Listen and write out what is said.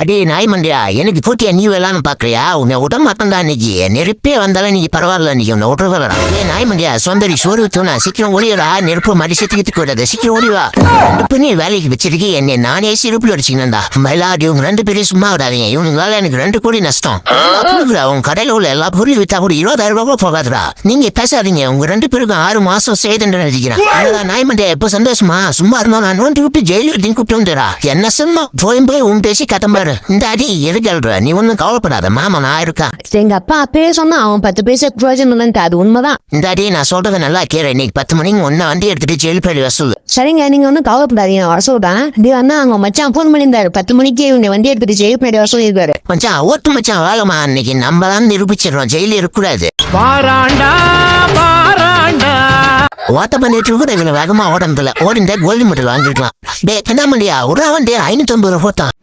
அடே நாய் மண்டியா, எனக்கு போட்டியா நீ வேளான்னு பாக்குறியா? உன்னை விட மாட்டேன்டா இன்னைக்கு. நெருப்பே வந்தாலும் நீ பரவாயில்ல, நீ உன்னை விட்டுறா. ஏ நாய் மண்டியா, சொந்தரி சோறு தூணா, சீக்கிரம் ஓடிடா. நெருப்பு மாதிரி செத்துக்கிட்டு கூடாது, சீக்கிரம் ஓடிவா. ரெண்டு பேரும் வேலைக்கு வச்சிருக்கேன், என்னை நானே சிறப்புல அடிச்சுக்கா. மயிலாடி இவங்க 2 பேரும் சும்மா விடாதீங்க. இவங்களால எனக்கு 2 கோடி நஷ்டம். உங்க கடையில உள்ள எல்லா பொருளும் வித்தா கூட 20,000 ரூபாய் போகாதுடா. நீங்க பேசாதீங்க, உங்க 2 பேருக்கும் 6 மாசம் செய்துன்னு நினைக்கிறேன். நாய் மண்டியா, எப்ப சந்தோஷமா? சும்மா இருந்தோம், நான் நோண்டி விட்டு ஜெயிலுக்கு கூப்பிட்டு வந்துடா. என்ன சும்மா போய் உன் பேசி கத்தம்பாரு. இந்த அடி எதுக்கல்ற, நீ ஒன்னும் கவலைப்படாத, மாமா நான் இருக்கா. எங்க அப்பா அப்பயே சொன்னா அவன் 10 பைசா பிரயோஜனம் இல்லைன்ட்டு, அது உண்மைதான். இந்த அடி நான் சொல்றது நல்லா கேளு. இன்னைக்கு 10 மணிக்கு ஒன்னு வண்டி எடுத்துட்டு ஜெயில் பேர் வசூல். சரிங்க, நீங்க ஒன்னும் கவலைப்படாதீங்க, வர சொல்றேன். அண்ணா அவங்க மச்சான் போன் பண்ணியிருந்தாரு, 10 மணிக்கு இவங்க வண்டி எடுத்துட்டு ஜெயில் பேர் வர சொல்லியிருக்காரு. மச்சான் ஓட்டு மச்சான் வேலைமா, இன்னைக்கு நம்ம தான் நிரூபிச்சிடறோம், ஜெயில இருக்கக்கூடாது. ஓட்ட பண்ணிட்டு கூட இதுல வேகமா ஓடனதுல ஓடிந்த கோல்டு மெடல் வாங்கிருக்கலாம். டே என்ன மண்டியா, ஒரு வண்டி 550 ரூபா போட்டான்.